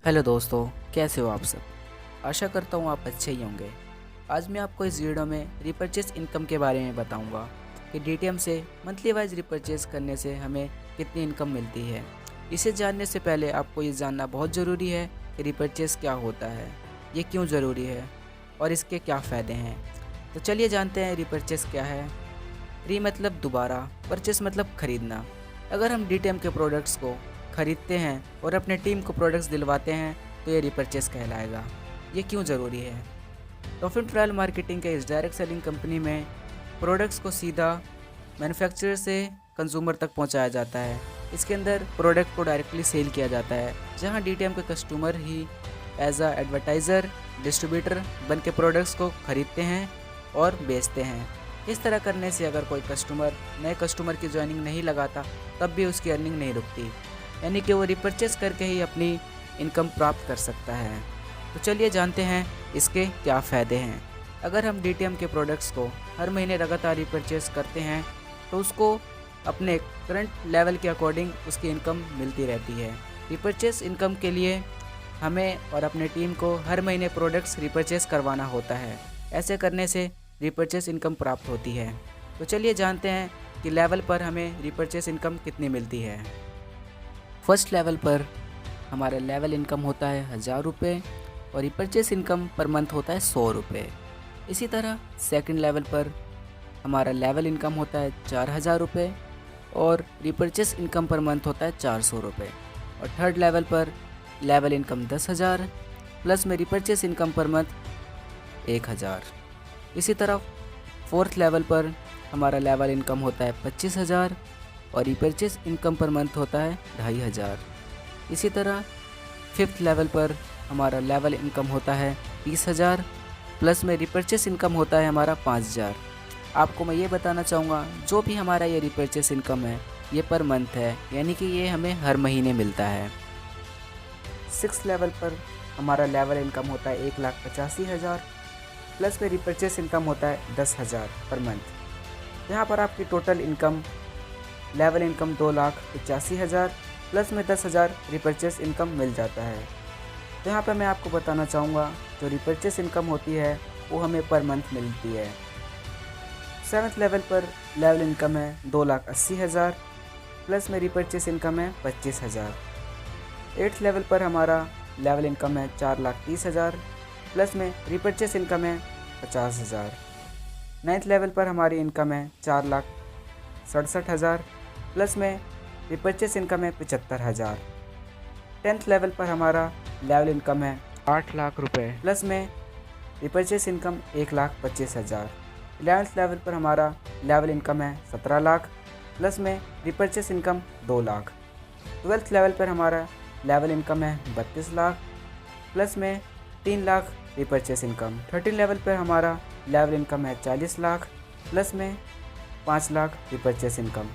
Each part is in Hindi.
हेलो दोस्तों, कैसे हो आप सब। आशा करता हूँ आप अच्छे ही होंगे। आज मैं आपको इस वीडियो में रिपर्चेस इनकम के बारे में बताऊँगा कि डीटीएम से मंथली वाइज रिपर्चेस करने से हमें कितनी इनकम मिलती है। इसे जानने से पहले आपको ये जानना बहुत ज़रूरी है कि रिपर्चेस क्या होता है, ये क्यों ज़रूरी है और इसके क्या फ़ायदे हैं। तो चलिए जानते हैं रिपर्चेस क्या है। री मतलब दोबारा, परचेस मतलब ख़रीदना। अगर हम डीटीएम के प्रोडक्ट्स को ख़रीदते हैं और अपने टीम को प्रोडक्ट्स दिलवाते हैं तो ये रिपर्चेस कहलाएगा। ये क्यों ज़रूरी है? टॉफिन ट्रायल मार्केटिंग के इस डायरेक्ट सेलिंग कंपनी में प्रोडक्ट्स को सीधा मैन्युफैक्चरर से कंज्यूमर तक पहुंचाया जाता है। इसके अंदर प्रोडक्ट को डायरेक्टली सेल किया जाता है, जहां डीटीएम के कस्टमर ही एज अ एडवर्टाइज़र डिस्ट्रीब्यूटर बन के प्रोडक्ट्स को ख़रीदते हैं और बेचते हैं। इस तरह करने से अगर कोई कस्टमर नए कस्टमर की ज्वाइनिंग नहीं लगाता तब भी उसकी अर्निंग नहीं रुकती, यानी कि वो रिपर्चेस करके ही अपनी इनकम प्राप्त कर सकता है। तो चलिए जानते हैं इसके क्या फ़ायदे हैं। अगर हम डीटीएम के प्रोडक्ट्स को हर महीने लगातार रिपर्चेस करते हैं तो उसको अपने करंट लेवल के अकॉर्डिंग उसकी इनकम मिलती रहती है। रिपर्चेस इनकम के लिए हमें और अपने टीम को हर महीने प्रोडक्ट्स रिपर्चेस करवाना होता है। ऐसे करने से रिपर्चेस इनकम प्राप्त होती है। तो चलिए जानते हैं कि लेवल पर हमें रिपर्चेस इनकम कितनी मिलती है। फर्स्ट लेवल पर हमारा लेवल इनकम होता है 1000 रुपये और रिपर्चेस इनकम पर मंथ होता है 100 रुपये। इसी तरह सेकंड लेवल पर हमारा लेवल इनकम होता है 4000 रुपये और रिपर्चेस इनकम पर मंथ होता है 400 रुपये। और थर्ड लेवल पर लेवल इनकम 10,000 प्लस में रिपर्चेस इनकम पर मंथ 1000। इसी तरह फोर्थ लेवल पर हमारा लेवल इनकम होता है 25,000 और रिपर्चेस इनकम पर मंथ होता है 2500। इसी तरह फिफ्थ लेवल पर हमारा लेवल इनकम होता है 30,000 प्लस में रिपर्चेस इनकम होता है हमारा 5000। आपको मैं ये बताना चाहूँगा, जो भी हमारा ये रिपर्चेस इनकम है ये पर मंथ है, यानी कि ये हमें हर महीने मिलता है। सिक्स लेवल पर हमारा लेवल इनकम होता है 1,85,000 प्लस में रिपर्चेस इनकम होता है 10,000 पर मंथ। यहाँ पर आपकी total income level income 2,85,000 plus में 10,000 रिपर्चेस इनकम मिल जाता है। तो यहाँ पर मैं आपको बताना चाहूँगा जो रिपर्चेस इनकम होती है वो हमें पर मंथ मिलती है। सेवन्थ लेवल पर लेवल इनकम है 2,80,000 प्लस में रिपर्चेस इनकम है 25,000। एट्थ लेवल पर हमारा लेवल इनकम है 4,30,000 प्लस में रिपर्चेस इनकम है 50,000। नाइन्थ लेवल पर हमारी इनकम है 4,67,000 प्लस में रिपर्चेस इनकम है 75,000। टेंथ लेवल पर हमारा लेवल इनकम है 8 लाख रुपए प्लस में रिपर्चेस इनकम 1,25,000। 11th लेवल पर हमारा लेवल इनकम है 17 लाख प्लस में repurchase income 2 lakh. 12th level पर हमारा लेवल इनकम है 32 लाख प्लस में 3 लाख रिपर्चेस इनकम। 13 लेवल पर हमारा लेवल इनकम है 40 लाख प्लस में 5 लाख रिपर्चेस इनकम।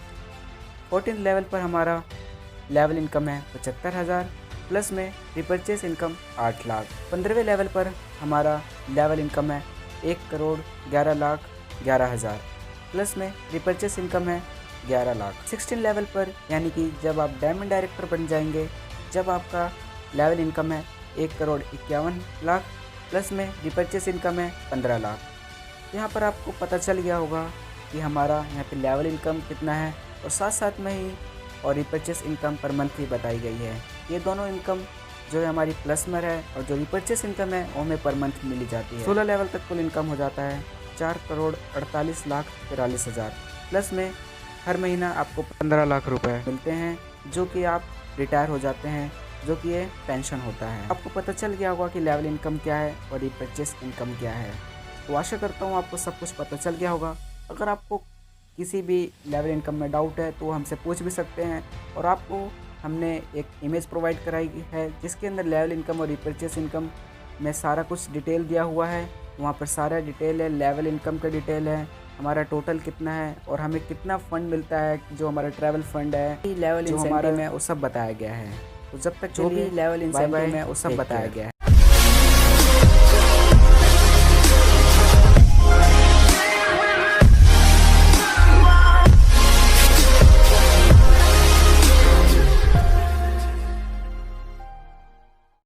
14 लेवल पर हमारा लेवल इनकम है 75,000 प्लस में रिपर्चेस इनकम 8 लाख। 15वें लेवल पर हमारा लेवल इनकम है 1,11,11,000 प्लस में रिपर्चेस इनकम है 11 लाख। 16 लेवल पर यानी कि जब आप डायमंड डायरेक्टर बन जाएंगे, जब आपका लेवल इनकम है 1,51,00,000 प्लस में रिपर्चेस इनकम है 15 लाख। यहाँ पर आपको पता चल गया होगा कि हमारा यहाँ पे लेवल इनकम कितना है और साथ साथ में ही और रिपर्चेस इनकम पर मंथ ही बताई गई है। ये दोनों इनकम जो है हमारी प्लस में है और जो रिपर्चेस इनकम है वो हमें पर मंथ मिली जाती है। 16 लेवल तक कुल इनकम हो जाता है 4,48,43,000 प्लस में हर महीना आपको 15 लाख रुपए मिलते हैं, जो कि आप रिटायर हो जाते हैं, जो कि ये पेंशन होता है। आपको पता चल गया होगा कि लेवल इनकम क्या है और रिपर्चेस इनकम क्या है। तो आशा करता हूँ आपको सब कुछ पता चल गया होगा। अगर आपको किसी भी लेवल इनकम में डाउट है तो वो हमसे पूछ भी सकते हैं, और आपको हमने एक इमेज प्रोवाइड कराई है जिसके अंदर लेवल इनकम और रिपर्चेस इनकम में सारा कुछ डिटेल दिया हुआ है। वहाँ पर सारा डिटेल है, लेवल इनकम का डिटेल है, हमारा टोटल कितना है और हमें कितना फ़ंड मिलता है, जो हमारा ट्रैवल फंड है, लेवल इंसेंटिव में वो सब बताया गया है। तो जब तक जो भी लेवल इंसेंटिव में वो सब बताया गया है।